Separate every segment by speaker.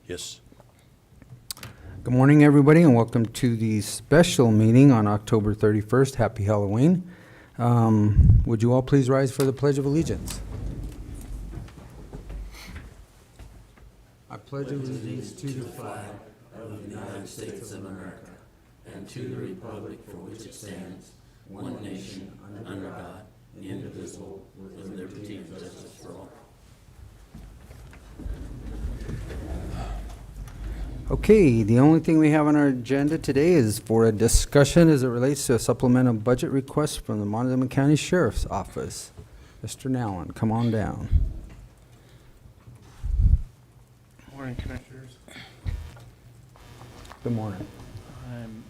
Speaker 1: Yes.
Speaker 2: Good morning, everybody, and welcome to the special meeting on October 31st. Happy Halloween. Would you all please rise for the Pledge of Allegiance? I pledge allegiance to the flag
Speaker 3: of the United States of America, and to the republic for which it stands, one nation, under God, indivisible, with liberty and justice for all.
Speaker 2: Okay, the only thing we have on our agenda today is for a discussion as it relates to a supplemental budget request from the Montezuma County Sheriff's Office. Mr. Nallen, come on down.
Speaker 4: Morning, Commissioners.
Speaker 2: Good morning.
Speaker 4: I'm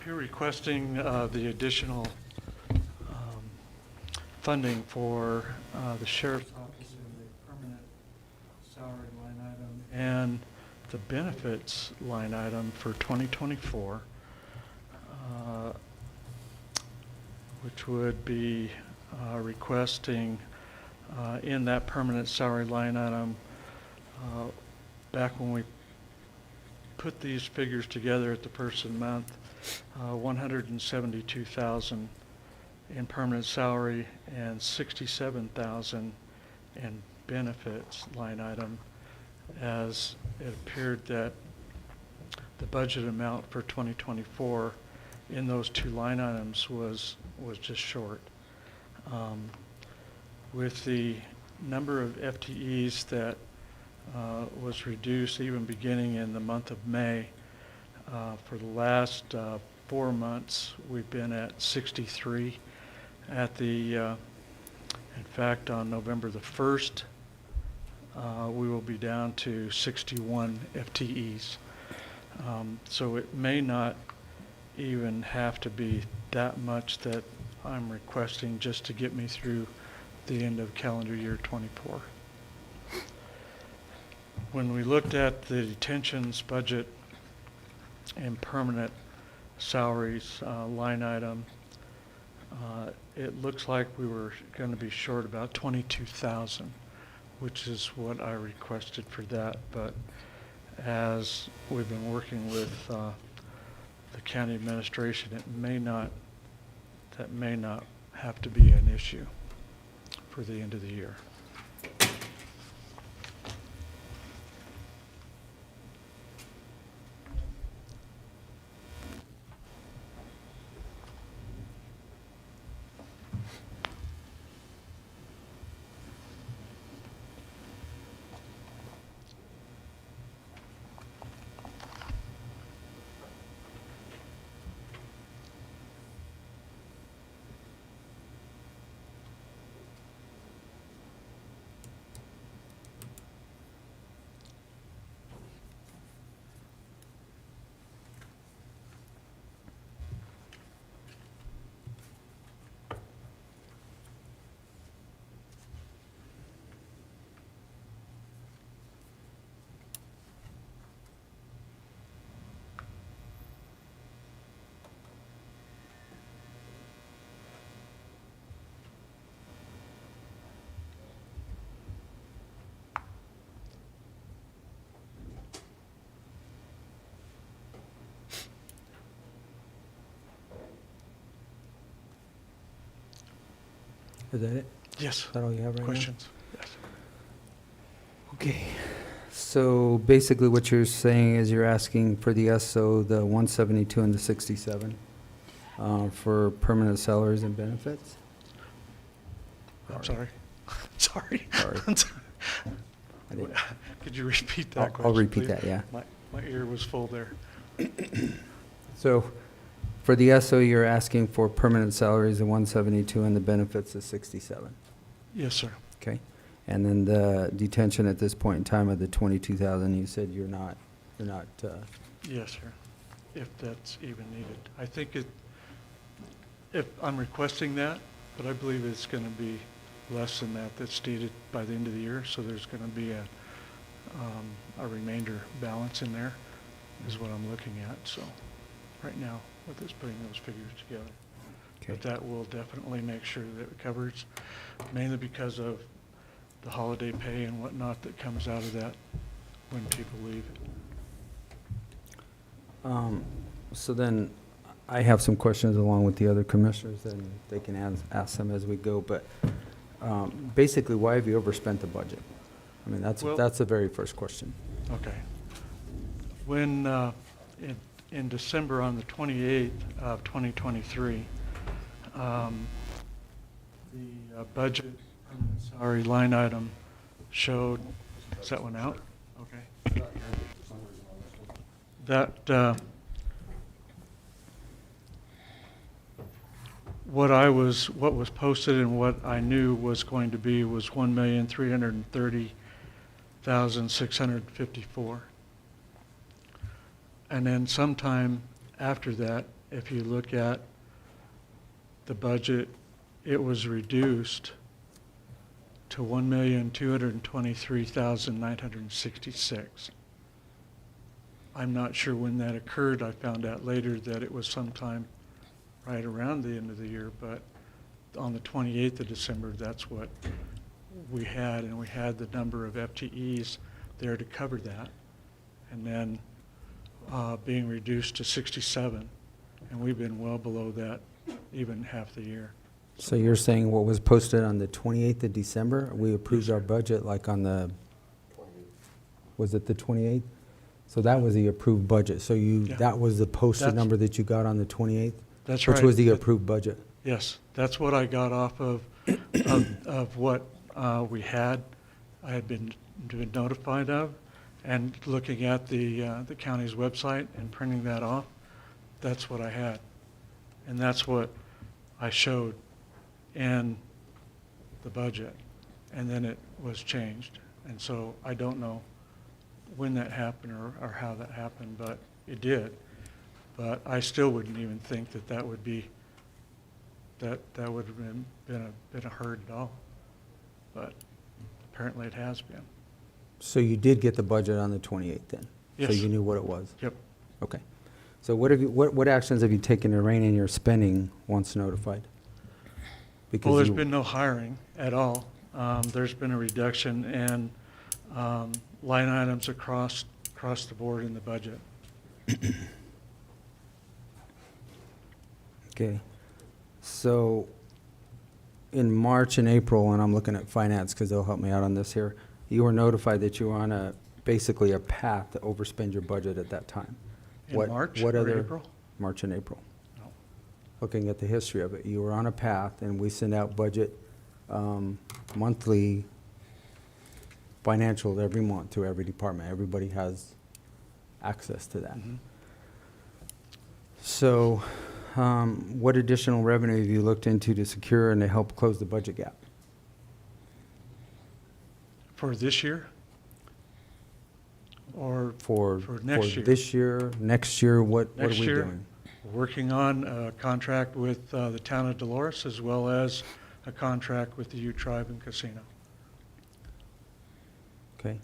Speaker 4: here requesting the additional funding for the Sheriff's Office in the permanent salary line item and the benefits line item for 2024, which would be requesting in that permanent salary line item. Back when we put these figures together at the first of the month, 172,000 in permanent salary and 67,000 in benefits line item, as it appeared that the budget amount for 2024 in those two line items was just short. With the number of FTEs that was reduced even beginning in the month of May, for the last 4 months we've been at 63. At the, in fact, on November the 1st, we will be down to 61 FTEs. So it may not even have to be that much that I'm requesting just to get me through the end of calendar year 24. When we looked at the detentions budget and permanent salaries line item, it looks like we were going to be short about 22,000, which is what I requested for that. But as we've been working with the county administration, that may not have to be an issue for the end of the year.
Speaker 2: Is that it?
Speaker 4: Yes.
Speaker 2: Is that all you have right
Speaker 4: Questions? Yes.
Speaker 2: now? Okay. So basically what you're saying is you're asking for the SO, the 172 and the 67 for permanent salaries and benefits?
Speaker 4: I'm sorry. Sorry.
Speaker 2: Sorry.
Speaker 4: I'm sorry.
Speaker 2: I didn't-
Speaker 4: Could you repeat that question,
Speaker 2: I'll repeat
Speaker 4: please?
Speaker 2: that, yeah.
Speaker 4: My ear was full there.
Speaker 2: So for the SO, you're asking for permanent salaries of 172 and the benefits of 67,
Speaker 4: Yes, sir.
Speaker 2: okay? And then the detention at this point in time of the 22,000, you said you're not,
Speaker 4: Yes, sir. If that's even needed. I think if I'm requesting that, but I believe it's going to be less than that that's needed by the end of the year. So there's going to be a remainder balance in there is what I'm looking at. So right now, with us putting those figures together.
Speaker 2: okay.
Speaker 4: But that will definitely make sure that it covers, mainly because of the holiday pay and whatnot that comes out of that when people leave.
Speaker 2: So then, I have some questions along with the other commissioners, and they can ask them as we go, but basically, why have you overspent the budget? I mean,
Speaker 4: Well-
Speaker 2: that's the very first question.
Speaker 4: Okay. When, in December, on the 28th of 2023, the budget salary line item showed, is that one out? Okay. That, what was posted and what I knew was going to be was 1,330,654. And then sometime after that, if you look at the budget, it was reduced to 1,223,966. I'm not sure when that occurred. I found out later that it was sometime right around the end of the year, but on the 28th of December, that's what we had, and we had the number of FTEs there to cover that. And then being reduced to 67, and we've been well below that even half the year.
Speaker 2: So you're saying what was posted on the 28th of December, we approved our budget like on the, was it the 28th? So that was the approved budget. So
Speaker 4: Yeah.
Speaker 2: that was the posted
Speaker 4: That's-
Speaker 2: number that you got on the 28th?
Speaker 4: That's right.
Speaker 2: Which was the approved budget?
Speaker 4: Yes, that's what I got off of what we had, I had been notified of, and looking at the county's website and printing that off, that's what I had. And that's what I showed in the budget, and then it was changed. And so I don't know when that happened or how that happened, but it did. But I still wouldn't even think that would be, that would have been a hurt at all. But apparently it has been.
Speaker 2: So you did get the budget on the 28th then?
Speaker 4: Yes.
Speaker 2: So you knew what it was?
Speaker 4: Yep.
Speaker 2: Okay. So what actions have you taken to rein in your spending once notified?
Speaker 4: Well, there's
Speaker 2: you-
Speaker 4: been no hiring at all. There's been a reduction in line items across the board in the budget.
Speaker 2: Okay. So in March and April, and I'm looking at finance because they'll help me out on this here, you were notified that you were on basically a path to overspend your budget at that time.
Speaker 4: In March
Speaker 2: what
Speaker 4: or
Speaker 2: other-
Speaker 4: April?
Speaker 2: March and April.
Speaker 4: No.
Speaker 2: Looking at the history of it, you were on a path, and we send out budget monthly financials every month to every department. Everybody has access to that.
Speaker 4: Mhm.
Speaker 2: So what additional revenue have you looked into to secure and to help close the budget gap?
Speaker 4: For this year? Or
Speaker 2: For
Speaker 4: next year?
Speaker 2: this year, next year, what are
Speaker 4: Next
Speaker 2: we
Speaker 4: year?
Speaker 2: doing?
Speaker 4: Working on a contract with the town of Dolores, as well as a contract with the Ute Tribe and Casino.
Speaker 2: Okay.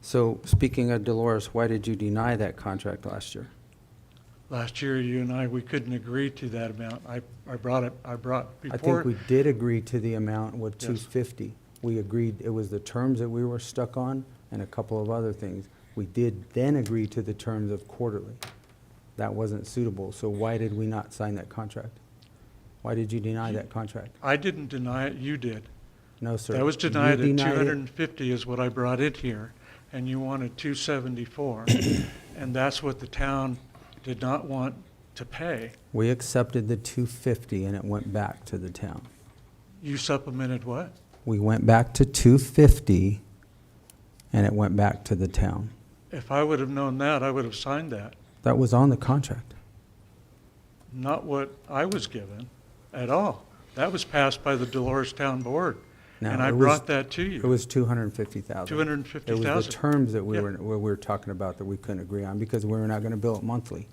Speaker 2: So speaking of Dolores, why did you deny that contract last year?
Speaker 4: Last year, you and I, we couldn't agree to that amount. I brought
Speaker 2: I think
Speaker 4: before,
Speaker 2: we did agree to the amount with
Speaker 4: Yes.
Speaker 2: 250. We agreed, it was the terms that we were stuck on and a couple of other things. We did then agree to the terms of quarterly. That wasn't suitable, so why did we not sign that contract? Why did you deny that contract?
Speaker 4: I didn't deny it, you did.
Speaker 2: No, sir.
Speaker 4: That was
Speaker 2: You
Speaker 4: denied at
Speaker 2: denied it.
Speaker 4: 250 is what I brought it here, and you wanted 274. And that's what the town did not want to pay.
Speaker 2: We accepted the 250 and it went back to the town.
Speaker 4: You supplemented what?
Speaker 2: We went back to 250 and it went back to the town.
Speaker 4: If I would have known that, I would have signed that.
Speaker 2: That was on the contract.
Speaker 4: Not what I was given at all. That was passed by the Dolores Town Board,
Speaker 2: No,
Speaker 4: and I
Speaker 2: it was-
Speaker 4: brought that to
Speaker 2: It
Speaker 4: you.
Speaker 2: was 250,000. It was
Speaker 4: 250,000.
Speaker 2: the terms that we
Speaker 4: Yeah.
Speaker 2: were talking about that we couldn't agree on because we were not going to bill it monthly.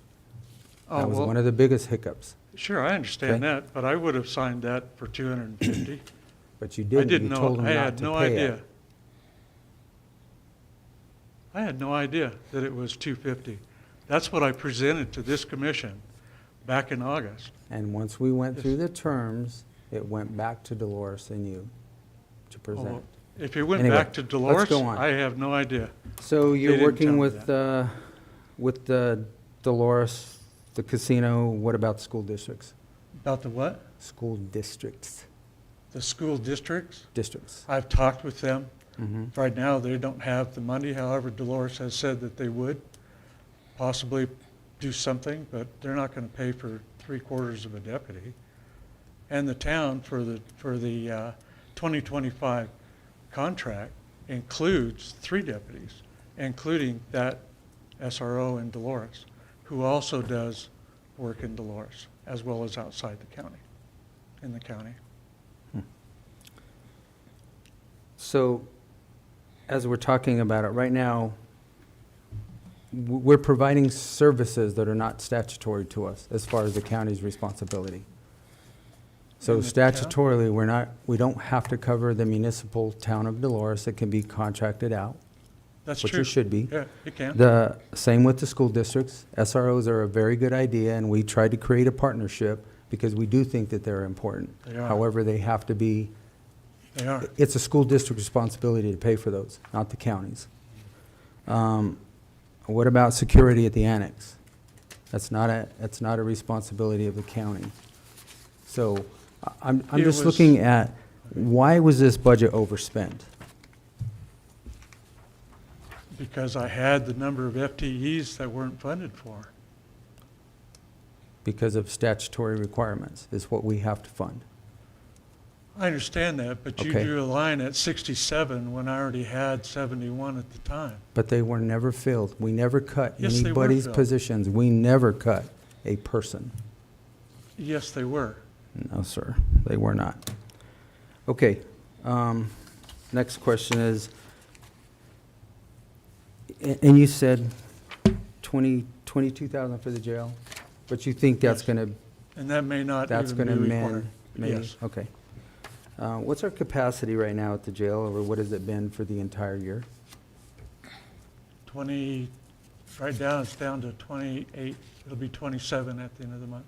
Speaker 4: Oh,
Speaker 2: That was
Speaker 4: well,
Speaker 2: one of the biggest hiccups.
Speaker 4: sure, I understand
Speaker 2: Okay.
Speaker 4: that, but I would have signed that for 250.
Speaker 2: But you
Speaker 4: I
Speaker 2: didn't.
Speaker 4: didn't
Speaker 2: You
Speaker 4: know,
Speaker 2: told them
Speaker 4: I
Speaker 2: not
Speaker 4: had
Speaker 2: to
Speaker 4: no
Speaker 2: pay
Speaker 4: idea.
Speaker 2: it.
Speaker 4: I had no idea that it was 250. That's what I presented to this commission back in August.
Speaker 2: And once we went
Speaker 4: Yes.
Speaker 2: through the terms, it went back to Dolores and you to present.
Speaker 4: Oh, If it went
Speaker 2: Anyway,
Speaker 4: back to Dolores,
Speaker 2: go on.
Speaker 4: I have no idea.
Speaker 2: So
Speaker 4: They
Speaker 2: you're
Speaker 4: didn't
Speaker 2: working
Speaker 4: tell me
Speaker 2: with the Dolores, the casino, what about the school districts?
Speaker 4: About the what?
Speaker 2: School districts,
Speaker 4: The school districts?
Speaker 2: districts.
Speaker 4: I've talked with them.
Speaker 2: Mm-hmm.
Speaker 4: Right now, they don't have the money. However, Dolores has said that they would possibly do something, but they're not going to pay for 3/4 of a deputy. And the town for the 2025 contract includes 3 deputies, including that SRO in Dolores, who also does work in Dolores, as well as outside the county, in the county.
Speaker 2: So, as we're talking about it, right now, we're providing services that are not statutory to us as far as the county's responsibility. So
Speaker 4: In the town?
Speaker 2: statutorily, we don't have to cover the municipal town of Dolores. It can be contracted out,
Speaker 4: That's
Speaker 2: which
Speaker 4: true.
Speaker 2: it should be.
Speaker 4: Yeah, it can.
Speaker 2: The same with the school districts. SROs are a very good idea, and we tried to create a partnership because we do think that they're important.
Speaker 4: They are.
Speaker 2: However, they have to be,
Speaker 4: They are.
Speaker 2: it's a school district responsibility to pay for those, not the counties. What about security at the annex? That's not a responsibility of the county. So I'm
Speaker 4: It
Speaker 2: just
Speaker 4: was-
Speaker 2: looking at, why was this budget overspent?
Speaker 4: Because I had the number of FTEs that weren't funded for.
Speaker 2: Because of statutory requirements, is what we have to fund.
Speaker 4: I understand that, but you
Speaker 2: Okay.
Speaker 4: drew a line at 67 when I already had 71 at the time.
Speaker 2: But they were never filled. We never cut
Speaker 4: Yes, they were
Speaker 2: anybody's
Speaker 4: filled.
Speaker 2: positions. We never cut a person.
Speaker 4: Yes, they were.
Speaker 2: No, sir, they were not. Okay, next question is, and you said 22,000 for the jail, but you think that's
Speaker 4: Yes.
Speaker 2: gonna,
Speaker 4: And that may not
Speaker 2: that's
Speaker 4: even
Speaker 2: gonna
Speaker 4: be
Speaker 2: mend,
Speaker 4: required.
Speaker 2: maybe?
Speaker 4: Yes.
Speaker 2: Okay. What's our capacity right now at the jail, or what has it been for the entire year?
Speaker 4: 20, right now it's down to 28. It'll be 27 at the end of the month.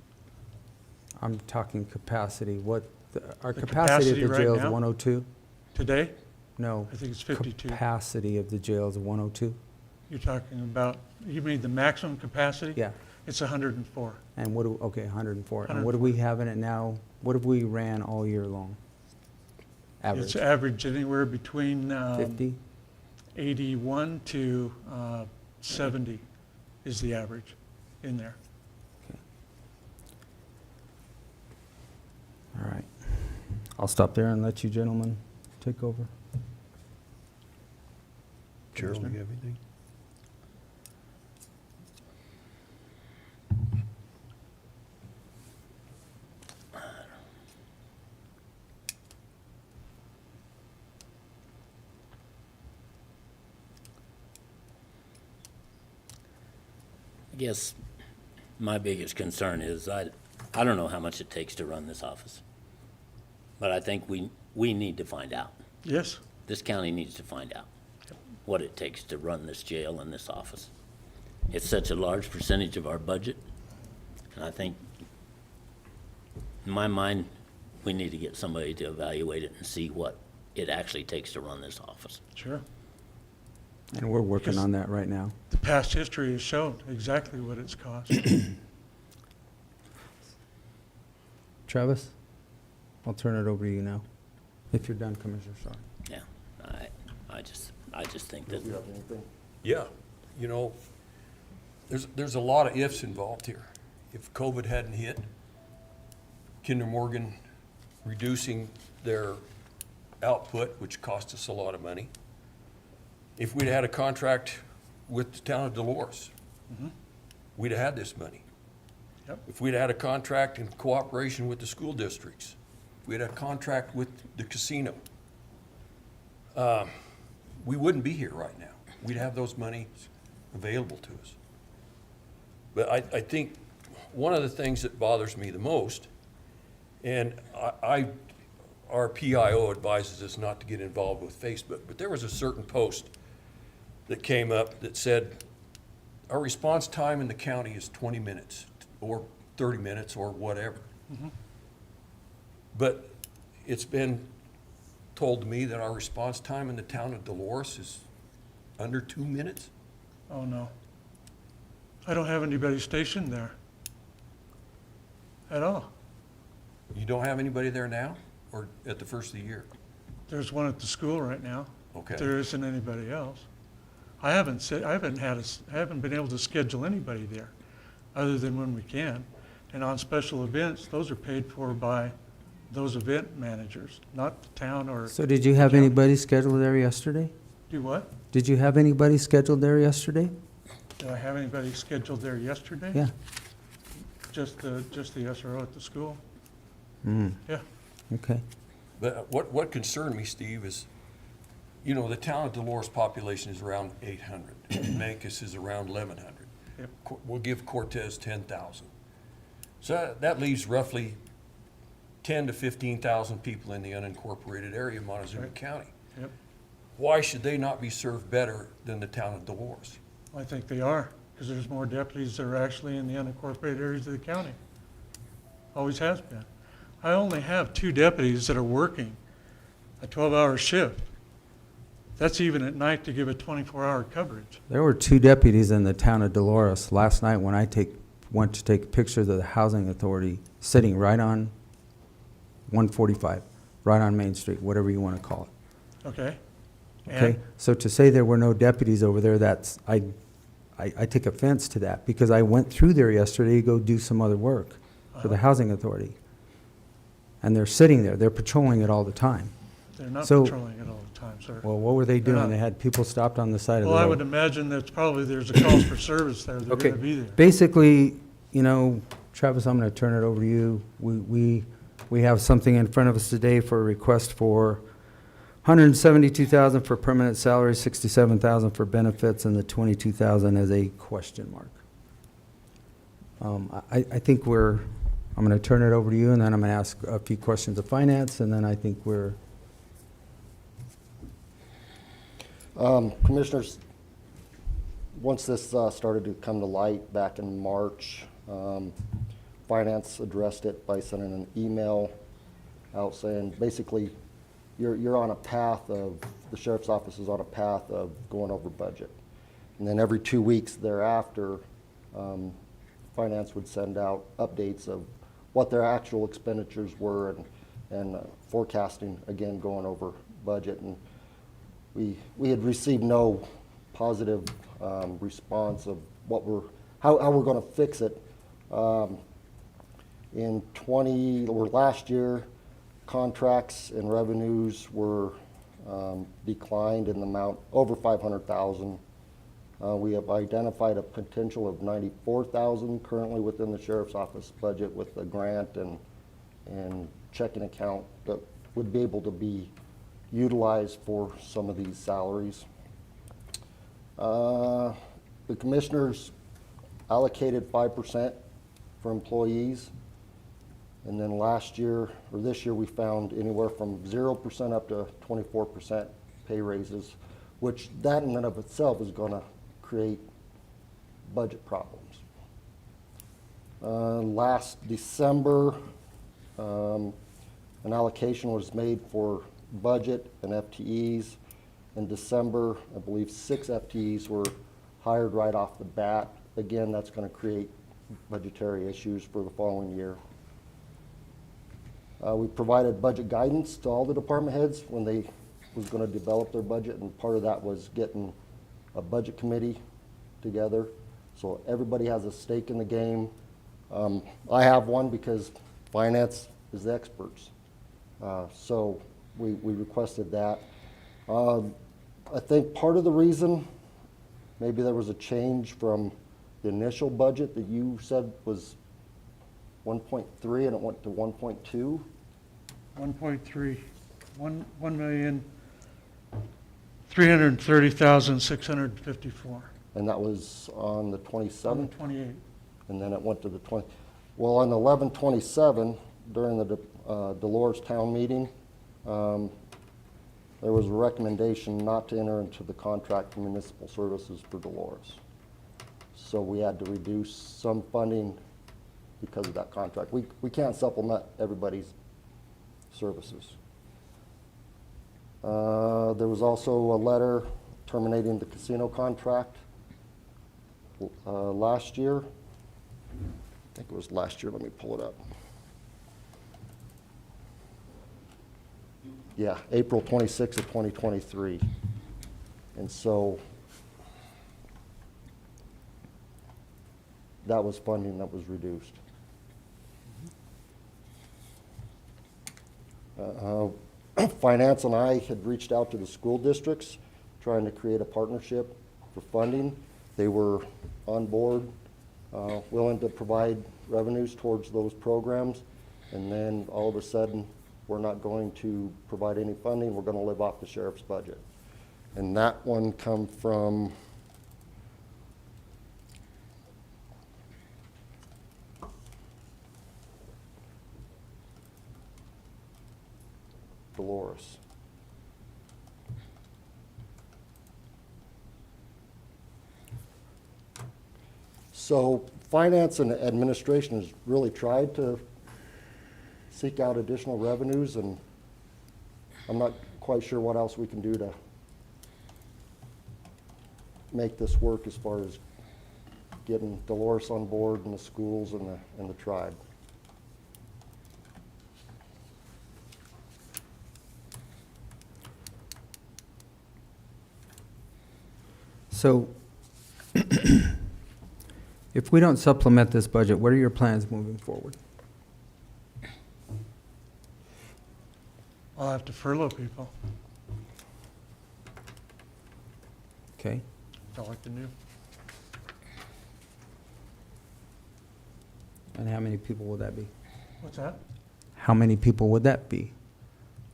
Speaker 2: I'm talking capacity, our
Speaker 4: The
Speaker 2: capacity
Speaker 4: capacity
Speaker 2: at the
Speaker 4: right
Speaker 2: jail is
Speaker 4: now?
Speaker 2: 102?
Speaker 4: Today,
Speaker 2: No.
Speaker 4: I think it's 52.
Speaker 2: Capacity of the jail is 102?
Speaker 4: You're talking about, you mean the maximum capacity?
Speaker 2: Yeah.
Speaker 4: It's 104.
Speaker 2: And okay, 104. And what do we have in it now? What have we ran all year long? Average?
Speaker 4: It's average anywhere between
Speaker 2: 50?
Speaker 4: 81 to 70 is the average in there.
Speaker 2: Okay. All right. I'll stop there and let you gentlemen take over.
Speaker 1: Cheryl, do you have anything?
Speaker 3: I guess my biggest concern is I don't know how much it takes to run this office. But I think we need to find out.
Speaker 4: Yes,
Speaker 3: This county needs to find out what it takes to run this jail and this office. It's such a large percentage of our budget, and I think, in my mind, we need to get somebody to evaluate it and see what it actually takes to run this office.
Speaker 4: sure.
Speaker 2: And we're working
Speaker 4: Because-
Speaker 2: on that right now.
Speaker 4: The past history has shown exactly what it's cost.
Speaker 2: Travis, I'll turn it over to you now. If you're done, Commissioner Shaw.
Speaker 3: Yeah, I just think that,
Speaker 1: Yeah, you know, there's a lot of ifs involved here. If COVID hadn't hit, Kinder Morgan reducing their output, which cost us a lot of money. If we'd had a contract with the town of Dolores, we'd have had this money.
Speaker 4: Yep.
Speaker 1: If we'd had a contract in cooperation with the school districts, we had a contract with the casino, we wouldn't be here right now. We'd have those monies available to us. But I think one of the things that bothers me the most, and our PIO advises us not to get involved with Facebook, but there was a certain post that came up that said, our response time in the county is 20 minutes or 30 minutes or whatever. But it's been told me that our response time in the town of Dolores is under 2 minutes?
Speaker 4: Oh, no. I don't have anybody stationed there at all.
Speaker 1: You don't have anybody there now, or at the first of the year?
Speaker 4: There's one at the school right now.
Speaker 1: Okay.
Speaker 4: There isn't anybody else. I haven't been able to schedule anybody there, other than when we can. And on special events, those are paid for by those event managers, not the town or.
Speaker 2: So did you have anybody scheduled there yesterday?
Speaker 4: Do what?
Speaker 2: Did you have anybody scheduled there yesterday?
Speaker 4: Did I have anybody scheduled there yesterday?
Speaker 2: Yeah.
Speaker 4: Just the SRO at the school?
Speaker 2: Mm,
Speaker 4: Yeah.
Speaker 2: okay.
Speaker 1: But what concerned me, Steve, is, you know, the town of Dolores population is around 800. Mancos is around 1,100.
Speaker 4: Yep.
Speaker 1: We'll give Cortez 10,000. So that leaves roughly 10 to 15,000 people in the unincorporated area of Montezuma
Speaker 4: Right.
Speaker 1: County.
Speaker 4: Yep.
Speaker 1: Why should they not be served better than the town of Dolores?
Speaker 4: I think they are, because there's more deputies that are actually in the unincorporated areas of the county. Always has been. I only have 2 deputies that are working a 12-hour shift. That's even at night to give a 24-hour coverage.
Speaker 2: There were 2 deputies in the town of Dolores last night when I went to take pictures of the housing authority sitting right on 145, right on Main Street, whatever you want to call it.
Speaker 4: Okay?
Speaker 2: Okay?
Speaker 4: And
Speaker 2: So to say there were no deputies over there, I take offense to that, because I went through there yesterday to go do some other work for the housing authority. And they're sitting there, they're patrolling it all the time.
Speaker 4: they're not
Speaker 2: So-
Speaker 4: patrolling it all the time, sir.
Speaker 2: Well, what were they
Speaker 4: They're
Speaker 2: doing?
Speaker 4: not.
Speaker 2: They had people stopped on the side of the
Speaker 4: Well, I
Speaker 2: road.
Speaker 4: would imagine that there's a calls for service there. They're
Speaker 2: Okay,
Speaker 4: going to be there.
Speaker 2: basically, you know, Travis, I'm going to turn it over to you. We have something in front of us today for a request for $172,000 for permanent salary, $67,000 for benefits, and the $22,000 as a question mark. I think I'm going to turn it over to you, and then I'm going to ask a few questions of finance, and then I think we're,
Speaker 5: Commissioners, once this started to come to light back in March, Finance addressed it by sending an email out saying, basically, you're on a path of, the sheriff's office is on a path of going over budget. And then every 2 weeks thereafter, Finance would send out updates of what their actual expenditures were and forecasting, again, going over budget. And we had received no positive response of how we're going to fix it. Last year, contracts and revenues were declined in the amount over $500,000. We have identified a potential of $94,000 currently within the sheriff's office budget with the grant and checking account that would be able to be utilized for some of these salaries. The commissioners allocated 5% for employees. And then this year, we found anywhere from 0% up to 24% pay raises, which that in and of itself is going to create budget problems. Last December, an allocation was made for budget and FTEs. In December, I believe 6 FTEs were hired right off the bat. Again, that's going to create budgetary issues for the following year. We provided budget guidance to all the department heads when they was going to develop their budget, and part of that was getting a budget committee together, so everybody has a stake in the game. I have one because finance is the experts, so we requested that. I think part of the reason, maybe there was a change from the initial budget that you said was 1.3 and it went to 1.2.
Speaker 4: 1.3, 1,330,654.
Speaker 5: And that was on the 27th,
Speaker 4: 28.
Speaker 5: and then it went to the 20. Well, on 11/27, during the Dolores Town meeting, there was a recommendation not to enter into the contract for municipal services for Dolores. So we had to reduce some funding because of that contract. We can't supplement everybody's services. There was also a letter terminating the casino contract last year. I think it was last year. Let me pull it up. Yeah, April 26th of 2023. And so that was funding that was reduced. Finance and I had reached out to the school districts trying to create a partnership for funding. They were on board, willing to provide revenues towards those programs. And then all of a sudden, we're not going to provide any funding. We're going to live off the sheriff's budget. And that one come from Dolores. So finance and administration has really tried to seek out additional revenues, and I'm not quite sure what else we can do to make this work as far as getting Dolores on board and the schools and the tribe.
Speaker 2: So if we don't supplement this budget, what are your plans moving forward?
Speaker 4: I'll have to furlough people.
Speaker 2: Okay,
Speaker 4: That's all I can do.
Speaker 2: and how many people will that be?
Speaker 4: What's that?
Speaker 2: How many people would that be,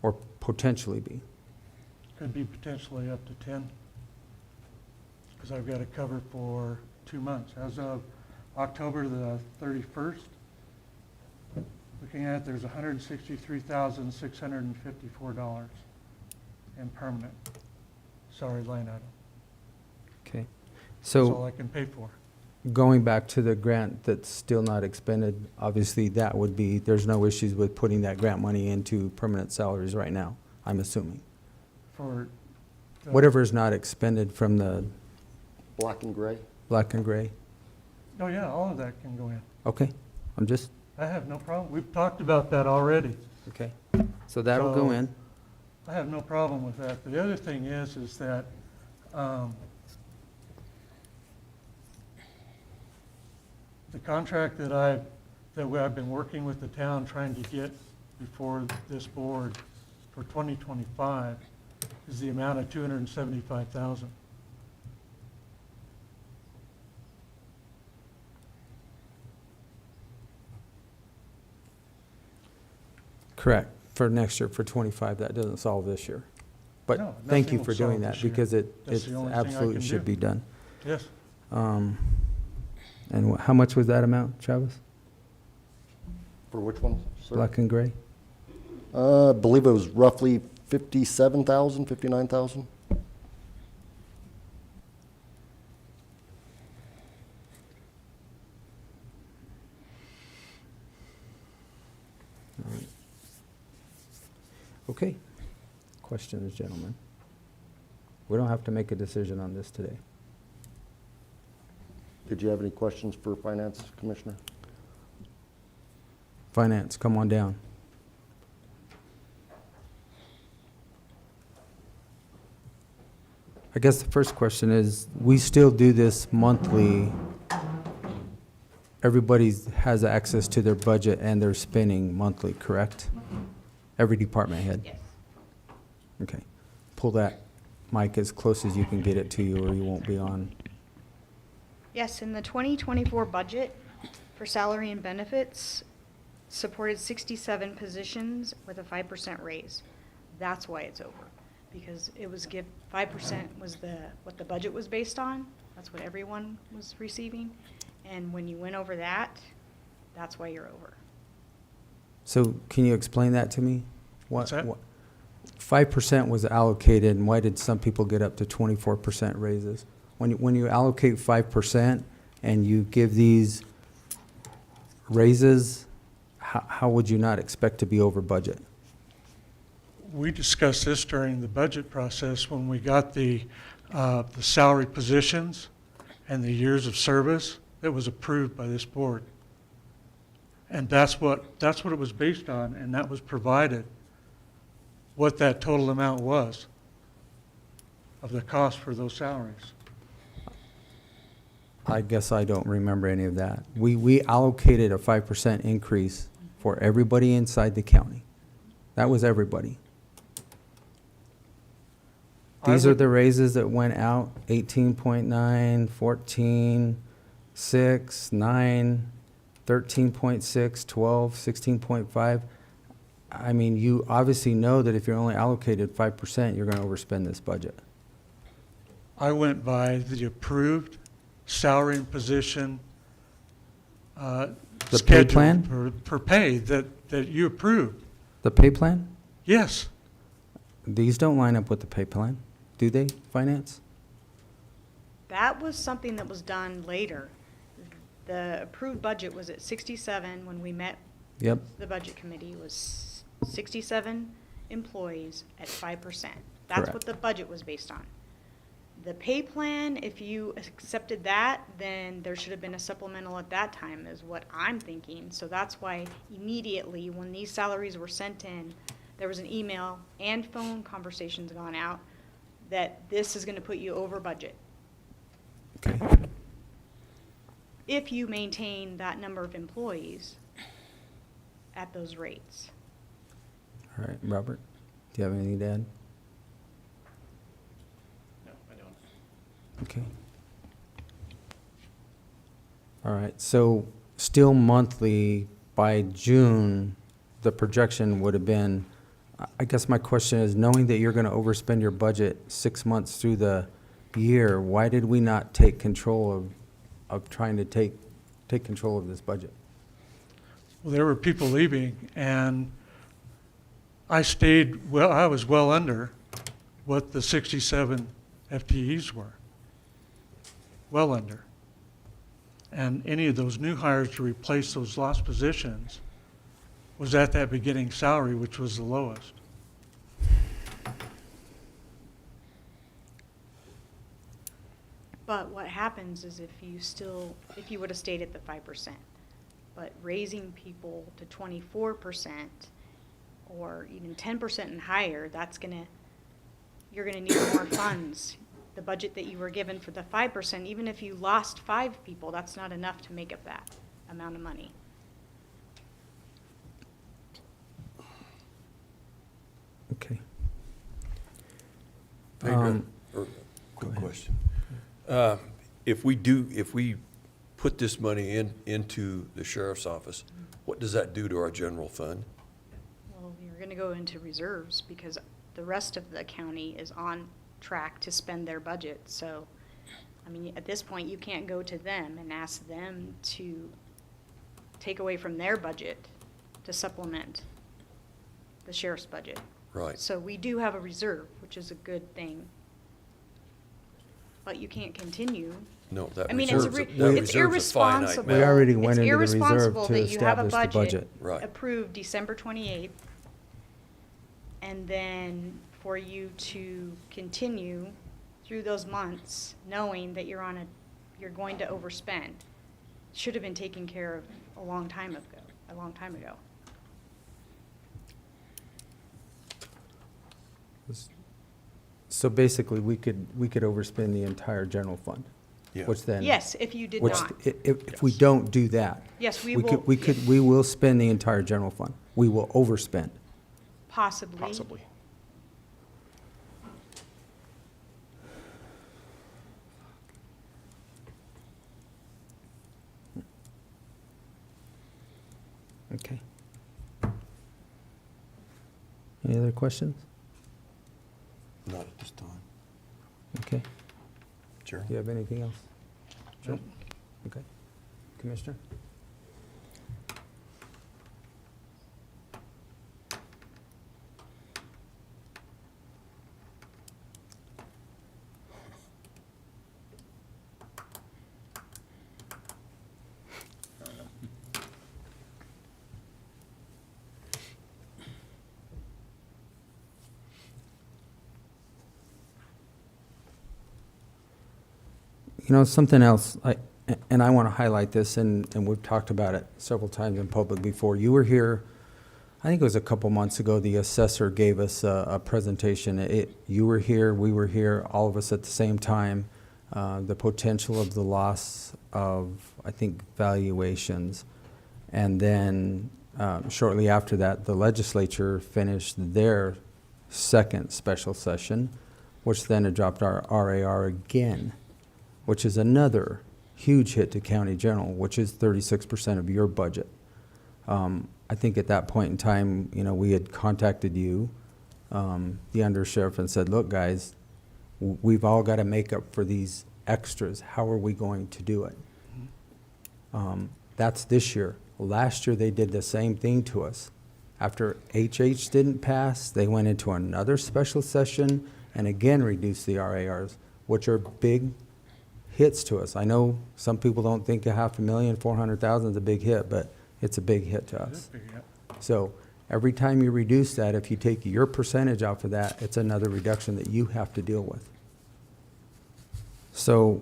Speaker 2: or potentially be?
Speaker 4: Could be potentially up to 10. Because I've got to cover for 2 months. As of October the 31st, looking at it, there's $163,654 in permanent salary line item.
Speaker 2: Okay,
Speaker 4: That's all
Speaker 2: so
Speaker 4: I can pay for.
Speaker 2: going back to the grant that's still not expended, obviously that would be, there's no issues with putting that grant money into permanent salaries right now, I'm assuming.
Speaker 4: For the-
Speaker 2: Whatever is not expended from the
Speaker 5: Black and gray.
Speaker 2: black and gray,
Speaker 4: Oh, yeah, all of that can go in.
Speaker 2: okay, I'm just,
Speaker 4: I have no problem. We've talked about that already.
Speaker 2: okay, so that'll go
Speaker 4: So-
Speaker 2: in,
Speaker 4: I have no problem with that. The other thing is that the contract that I've been working with the town trying to get before this board for 2025 is the amount of $275,000.
Speaker 2: correct, for next year, for 25, that doesn't solve this year. But
Speaker 4: No,
Speaker 2: thank
Speaker 4: nothing
Speaker 2: you
Speaker 4: will
Speaker 2: for doing
Speaker 4: solve
Speaker 2: that,
Speaker 4: this year.
Speaker 2: because
Speaker 4: That's
Speaker 2: it
Speaker 4: the only thing I
Speaker 2: absolutely
Speaker 4: can
Speaker 2: should
Speaker 4: do.
Speaker 2: be done.
Speaker 4: Yes,
Speaker 2: And how much was that amount, Travis?
Speaker 5: For which one, sir?
Speaker 2: Black and gray?
Speaker 5: I believe it was roughly 57,000, 59,000.
Speaker 2: Okay. Questions, gentlemen? We don't have to make a decision on this today.
Speaker 5: Did you have any questions for Finance Commissioner?
Speaker 2: Finance, come on down. I guess the first question is, we still do this monthly. Everybody has access to their budget and their spending monthly, correct? Every department head?
Speaker 6: Yes.
Speaker 2: Okay. Pull that mic as close as you can get it to you, or you won't be on.
Speaker 6: Yes, in the 2024 budget for salary and benefits, supported 67 positions with a 5% raise. That's why it's over, because it was 5% was what the budget was based on. That's what everyone was receiving. And when you went over that, that's why you're over.
Speaker 2: So can you explain that to me?
Speaker 4: What's that?
Speaker 2: 5% was allocated, and why did some people get up to 24% raises? When you allocate 5% and you give these raises, how would you not expect to be over budget?
Speaker 4: we discussed this during the budget process when we got the salary positions and the years of service that was approved by this board. And that's what it was based on, and that was provided, what that total amount was of the cost for those salaries.
Speaker 2: I guess I don't remember any of that. We allocated a 5% increase for everybody inside the county. That was everybody. These are the raises that went out, 18.9, 14, 6, 9, 13.6, 12, 16.5. I mean, you obviously know that if you're only allocated 5%, you're going to overspend this budget.
Speaker 4: I went by the approved salary and position
Speaker 2: The pay
Speaker 4: schedule
Speaker 2: plan?
Speaker 4: per pay that you approved.
Speaker 2: The pay plan?
Speaker 4: Yes.
Speaker 2: These don't line up with the pay plan, do they, finance?
Speaker 6: That was something that was done later. The approved budget was at 67 when we met.
Speaker 2: Yep.
Speaker 6: The budget committee was 67 employees at 5%. That's
Speaker 2: Correct.
Speaker 6: what the budget was based on. The pay plan, if you accepted that, then there should have been a supplemental at that time, is what I'm thinking. So that's why immediately when these salaries were sent in, there was an email and phone conversations gone out that this is gonna put you over budget.
Speaker 2: Okay.
Speaker 6: If you maintain that number of employees at those rates.
Speaker 2: All right, Robert, do you have anything to add?
Speaker 7: No, I don't.
Speaker 2: Okay. All right, so still monthly, by June, the projection would have been, I guess my question is, knowing that you're going to overspend your budget 6 months through the year, why did we not take control of trying to take control of this budget?
Speaker 4: Well, there were people leaving, and I was well under what the 67 FTEs were. Well under. And any of those new hires to replace those lost positions was at that beginning salary, which was the lowest.
Speaker 6: But what happens is if you would have stayed at the 5%, but raising people to 24% or even 10% and higher, you're gonna need more funds. The budget that you were given for the 5%, even if you lost 5 people, that's not enough to make up that amount of money.
Speaker 2: Okay.
Speaker 1: Hey, quick question. If we put this money into the sheriff's office, what does that do to our general fund?
Speaker 6: Well, you're gonna go into reserves because the rest of the county is on track to spend their budget. So, I mean, at this point, you can't go to them and ask them to take away from their budget to supplement the sheriff's budget.
Speaker 1: Right.
Speaker 6: So we do have a reserve, which is a good thing. But you can't continue.
Speaker 1: No, that
Speaker 6: I mean, it's
Speaker 1: reserve's a finite
Speaker 6: irresponsible.
Speaker 1: amount.
Speaker 2: We already went
Speaker 6: It's
Speaker 2: into the reserve
Speaker 6: irresponsible
Speaker 2: to
Speaker 6: that you have a
Speaker 2: establish the budget.
Speaker 1: Right.
Speaker 6: approved December 28th, and then for you to continue through those months, knowing that you're going to overspend. Should have been taken care of a long time ago.
Speaker 2: So basically, we could overspend the entire general fund,
Speaker 1: Yeah.
Speaker 2: which then.
Speaker 6: Yes, if you did
Speaker 2: Which,
Speaker 6: not.
Speaker 2: if we don't do that.
Speaker 6: Yes, we
Speaker 2: We will spend the entire general fund. We will overspend.
Speaker 6: Possibly.
Speaker 7: Possibly.
Speaker 2: Okay. Any other questions?
Speaker 1: Not at this time.
Speaker 2: Okay.
Speaker 1: Gerald?
Speaker 2: Do you have anything else?
Speaker 4: Nope.
Speaker 2: Okay. Commissioner? You know, something else, and I want to highlight this, and we've talked about it several times in public before. You were here, I think it was a couple months ago, the assessor gave us a presentation. You were here, we were here, all of us at the same time. The potential of the loss of, I think, valuations. And then shortly after that, the legislature finished their second special session, which then dropped our RAR again, which is another huge hit to county general, which is 36% of your budget. I think at that point in time, you know, we had contacted you, the undersheriff, and said, look, guys, we've all got to make up for these extras. How are we going to do it? That's this year. Last year, they did the same thing to us. After HH didn't pass, they went into another special session and again reduced the RARs, which are big hits to us. I know some people don't think $500,000, 400,000 is a big hit, but it's a big hit to us. So every time you reduce that, if you take your percentage off of that, it's another reduction that you have to deal with. So,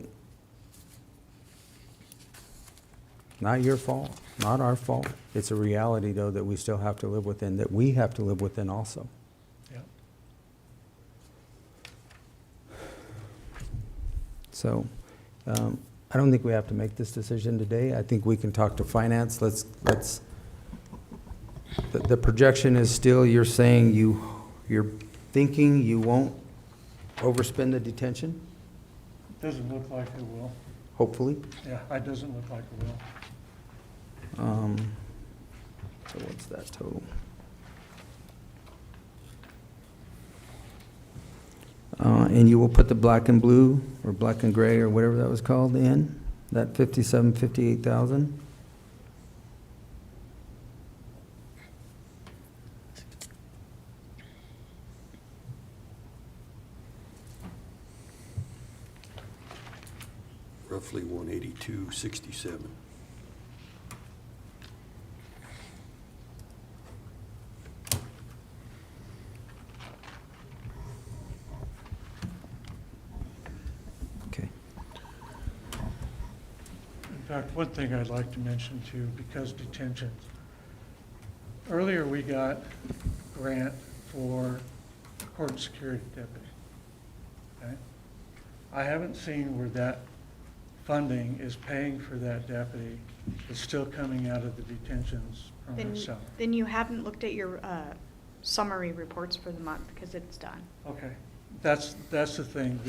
Speaker 2: not your fault, not our fault. It's a reality, though, that we still have to live within, that we have to live within also.
Speaker 4: Yep.
Speaker 2: So, I don't think we have to make this decision today. I think we can talk to finance. The projection is still, you're saying you're thinking you won't overspend the detention,
Speaker 4: Doesn't look like it will.
Speaker 2: hopefully.
Speaker 4: Yeah, it doesn't look like it will.
Speaker 2: So what's that total? And you will put the black and blue, or black and gray, or whatever that was called in, that 58,000?
Speaker 1: Roughly 182.67.
Speaker 2: Okay.
Speaker 4: In fact, one thing I'd like to mention too, because detentions. Earlier, we got a grant for court security deputy. Okay? I haven't seen where that funding is paying for that deputy. It's still coming out of the detentions permanent salary.
Speaker 6: Then you haven't looked at your summary reports for the month, because it's done.
Speaker 4: Okay, that's the thing,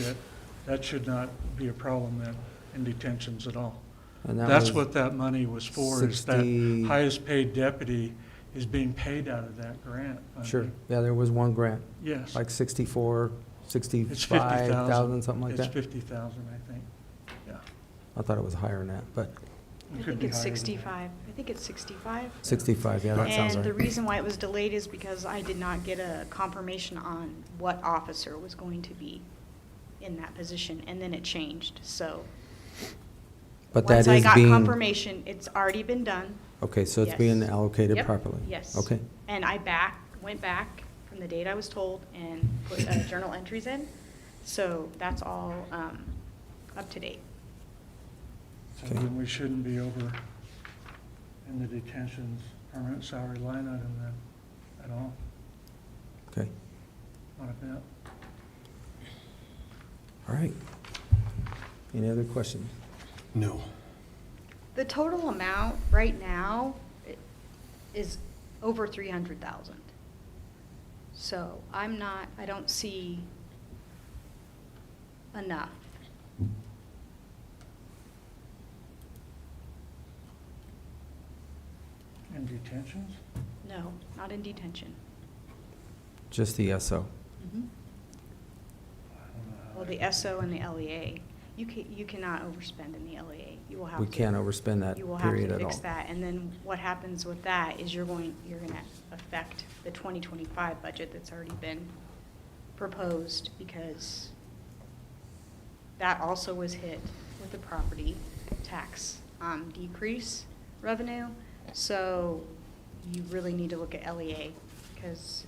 Speaker 4: that should not be a problem then in detentions at all.
Speaker 2: And that
Speaker 4: That's
Speaker 2: was
Speaker 4: what that money was for, is that
Speaker 2: 60
Speaker 4: highest paid deputy is being paid out of that grant funding.
Speaker 2: Sure, yeah, there was one grant,
Speaker 4: Yes.
Speaker 2: like 64,
Speaker 4: It's
Speaker 2: 65,000, something like
Speaker 4: It's
Speaker 2: that.
Speaker 4: 50,000, I think, yeah.
Speaker 2: I thought it was higher than that, but
Speaker 6: I
Speaker 4: It could
Speaker 6: think
Speaker 4: be
Speaker 6: it's
Speaker 4: higher than that.
Speaker 6: 65. I think it's 65.
Speaker 2: 65, yeah, that sounds
Speaker 6: And the
Speaker 2: right.
Speaker 6: reason why it was delayed is because I did not get a confirmation on what officer was going to be in that position, and then it changed, so.
Speaker 2: But that
Speaker 6: Once I
Speaker 2: is
Speaker 6: got
Speaker 2: being,
Speaker 6: confirmation, it's already been done.
Speaker 2: okay, so it's
Speaker 6: Yes.
Speaker 2: being allocated
Speaker 6: Yep,
Speaker 2: properly?
Speaker 6: Yes.
Speaker 2: Okay,
Speaker 6: And I went back from the date I was told and put journal entries in, so that's all up to date.
Speaker 4: So
Speaker 2: Okay.
Speaker 4: then we shouldn't be over in the detentions permanent salary line item then, at all,
Speaker 2: okay,
Speaker 4: not a bit.
Speaker 2: all right. Any other questions?
Speaker 1: No.
Speaker 6: The total amount right now is over 300,000. So I don't see enough.
Speaker 4: In detentions?
Speaker 6: No, not in detention.
Speaker 2: Just the SO?
Speaker 4: I don't know how
Speaker 6: Well,
Speaker 4: that
Speaker 6: the
Speaker 4: could be.
Speaker 6: SO and the LEA, you cannot overspend in the LEA. You will have to.
Speaker 2: We can't overspend that
Speaker 6: You will have
Speaker 2: period
Speaker 6: to
Speaker 2: at all.
Speaker 6: fix that, and then what happens with that is you're gonna affect the 2025 budget that's already been proposed, because that also was hit with the property tax decrease revenue. So you really need to look at LEA, because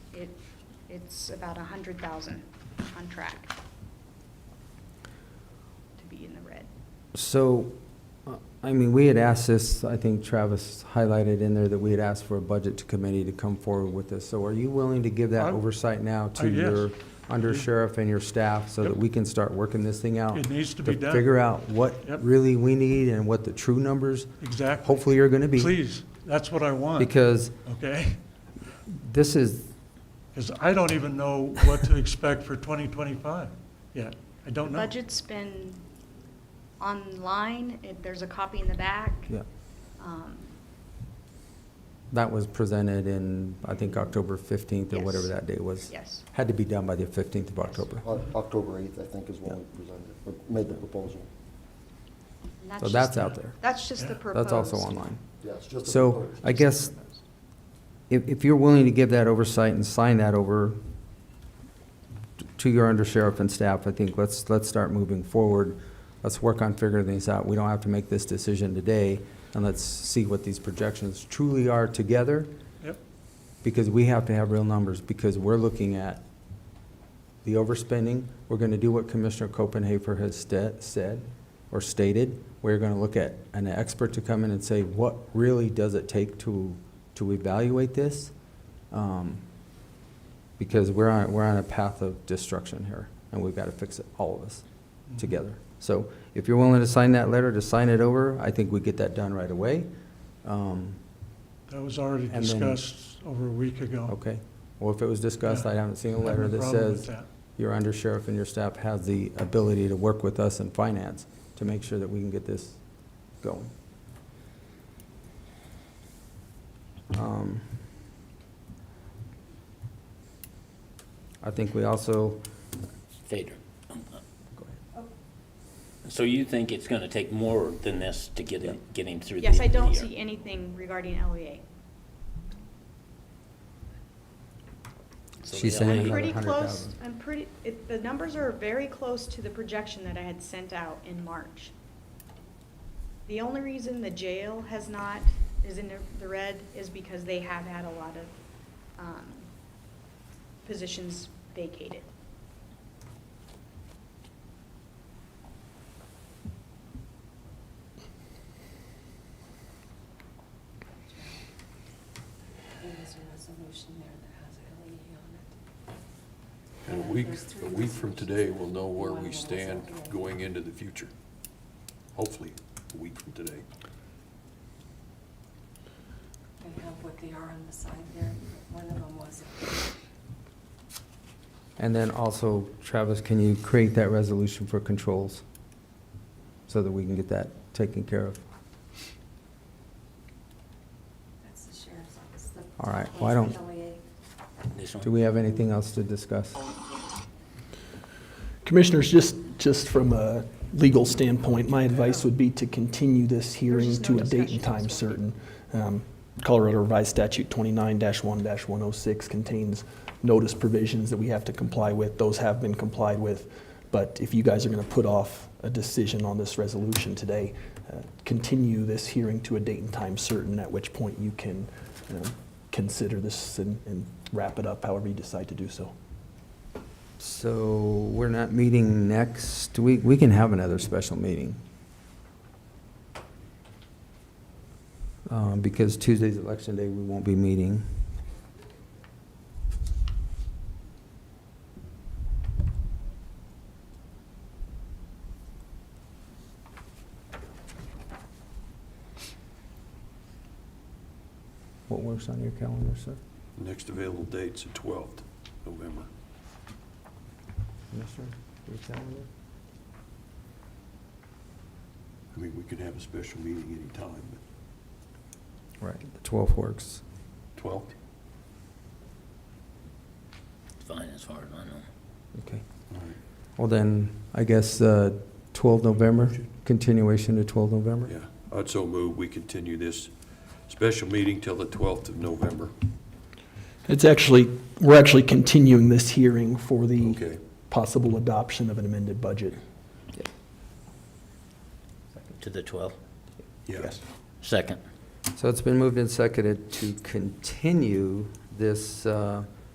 Speaker 6: it's about 100,000 on track to be in the red.
Speaker 2: So, I mean, we had asked this, I think Travis highlighted in there that we had asked for a budget committee to come forward with this. So are you willing to give that
Speaker 4: I-
Speaker 2: oversight now to
Speaker 4: yes.
Speaker 2: your undersheriff and your staff so that
Speaker 4: Yep.
Speaker 2: we can start working this thing out?
Speaker 4: It needs to be done.
Speaker 2: Figure out what
Speaker 4: Yep.
Speaker 2: really we need and what the true numbers
Speaker 4: Exactly.
Speaker 2: hopefully are gonna be.
Speaker 4: Please, that's what I want,
Speaker 2: Because
Speaker 4: okay?
Speaker 2: this is,
Speaker 4: Because I don't even know what to expect for 2025 yet. I don't know.
Speaker 6: Budget's been online, there's a copy in the back.
Speaker 2: yeah,
Speaker 6: Um,
Speaker 2: that was presented in, I think, October 15th or
Speaker 6: Yes.
Speaker 2: whatever that day was.
Speaker 6: Yes.
Speaker 2: Had to be done by the 15th of October.
Speaker 5: October 8th, I think, is when we presented, or made the proposal.
Speaker 6: and
Speaker 2: So
Speaker 6: just
Speaker 2: that's
Speaker 6: the-
Speaker 2: out there.
Speaker 6: That's just the
Speaker 4: Yeah.
Speaker 6: proposed.
Speaker 2: That's also online.
Speaker 5: Yeah, it's just a
Speaker 2: So
Speaker 5: proposal.
Speaker 2: I guess if you're willing to give that oversight and sign that over to your undersheriff and staff, I think let's start moving forward. Let's work on figuring things out. We don't have to make this decision today, and let's see what these projections truly are together,
Speaker 4: Yep,
Speaker 2: because we have to have real numbers, because we're looking at the overspending. We're gonna do what Commissioner Copenhaver has said or stated. We're gonna look at an expert to come in and say, what really does it take to evaluate this? Because we're on a path of destruction here, and we've gotta fix it, all of us, together. So if you're willing to sign that letter, to sign it over, I think we get that done right away.
Speaker 4: that was already
Speaker 2: And then-
Speaker 4: discussed over a week ago.
Speaker 2: Okay? Well, if it was discussed, I
Speaker 4: Yeah.
Speaker 2: haven't seen a
Speaker 4: I have
Speaker 2: letter
Speaker 4: no
Speaker 2: that
Speaker 4: problem with
Speaker 2: says
Speaker 4: that.
Speaker 2: your undersheriff and your staff has the ability to work with us in finance to make sure that we can get this going. I think we also,
Speaker 3: Fader.
Speaker 2: go ahead.
Speaker 3: So you think it's gonna take more than this to get him through the
Speaker 6: Yes, I
Speaker 3: end of the
Speaker 6: don't
Speaker 3: year?
Speaker 6: see anything regarding LEA.
Speaker 3: So
Speaker 2: She's
Speaker 3: the
Speaker 2: saying
Speaker 3: LEA
Speaker 6: I'm
Speaker 2: another
Speaker 6: pretty close,
Speaker 2: 100,000.
Speaker 6: the numbers are very close to the projection that I had sent out in March. The only reason the jail is in the red is because they have had a lot of, positions vacated.
Speaker 7: There is a resolution there that has LEA on it.
Speaker 1: And a week from today, we'll know where we stand going into the future. Hopefully, a week from today.
Speaker 7: I have what they are on the side there, but one of them wasn't.
Speaker 2: And then also, Travis, can you create that resolution for controls so that we can get that taken care of?
Speaker 7: That's the sheriff's office.
Speaker 2: All right, why don't-
Speaker 7: LEA.
Speaker 3: This one?
Speaker 2: Do we have anything else to discuss?
Speaker 8: Commissioners, just from a legal standpoint, my advice would be to continue this hearing
Speaker 6: There's
Speaker 8: to
Speaker 6: no
Speaker 8: a date and
Speaker 6: discussion,
Speaker 8: time
Speaker 6: that's what we-
Speaker 8: certain. Colorado Revised Statute 29-1-106 contains notice provisions that we have to comply with. Those have been complied with. But if you guys are going to put off a decision on this resolution today, continue this hearing to a date and time certain, at which point you can consider this and wrap it up however you decide to do so.
Speaker 2: So we're not meeting next week. We can have another special meeting. Because Tuesday's election day, we won't be meeting. What works on your calendar, sir?
Speaker 1: Next available date's the 12th November.
Speaker 2: Yes, sir. Your calendar?
Speaker 1: I mean, we could have a special meeting anytime,
Speaker 2: Right, the 12th works.
Speaker 1: but 12th?
Speaker 3: It's fine as far as I know.
Speaker 2: Okay.
Speaker 1: All right.
Speaker 2: Well, then, I guess 12 November, continuation to 12 November?
Speaker 1: Yeah, I'd so move, we continue this special meeting till the 12th of November.
Speaker 8: We're actually continuing this hearing for the
Speaker 1: Okay.
Speaker 8: possible adoption of an amended budget.
Speaker 3: To the 12th?
Speaker 1: Yes.
Speaker 3: Second.
Speaker 2: So it's been moved and seconded to continue this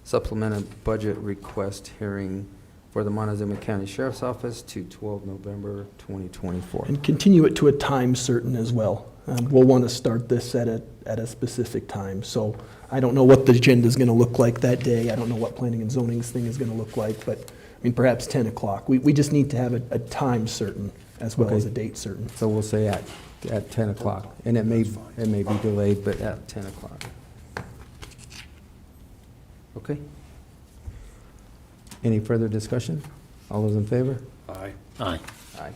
Speaker 2: supplemental budget request hearing for the Montezuma County Sheriff's Office to 12 November 2024.
Speaker 8: And continue it to a time certain as well. We'll want to start this at a specific time. So I don't know what the agenda is going to look like that day. I don't know what planning and zoning's thing is going to look like, but I mean, perhaps 10 o'clock. We just need to have a time certain as well as a date certain.
Speaker 2: So we'll say at 10 o'clock, and it may be delayed, but at 10 o'clock. Okay? Any further discussion? All those in favor?
Speaker 1: Aye.
Speaker 3: Aye.
Speaker 2: Aye.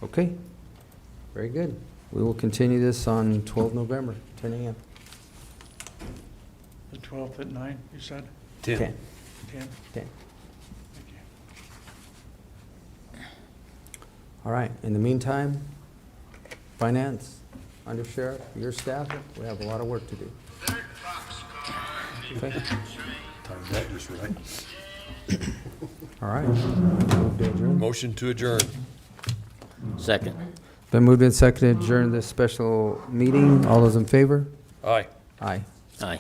Speaker 2: Okay, very good. We will continue this on 12 November, 10 a.m.
Speaker 4: The 12th at 9, you said?
Speaker 1: 10.
Speaker 4: 10?
Speaker 2: 10.
Speaker 4: Thank you.
Speaker 2: All right, in the meantime, Finance, Under Sheriff, your staff, we have a lot of work to do. Okay,
Speaker 1: Timed that just right.
Speaker 2: all right. Move to adjourn.
Speaker 1: Motion to adjourn.
Speaker 3: Second.
Speaker 2: Been moved and seconded, adjourn this special meeting. All those in favor?
Speaker 1: Aye.
Speaker 2: Aye.
Speaker 3: Aye.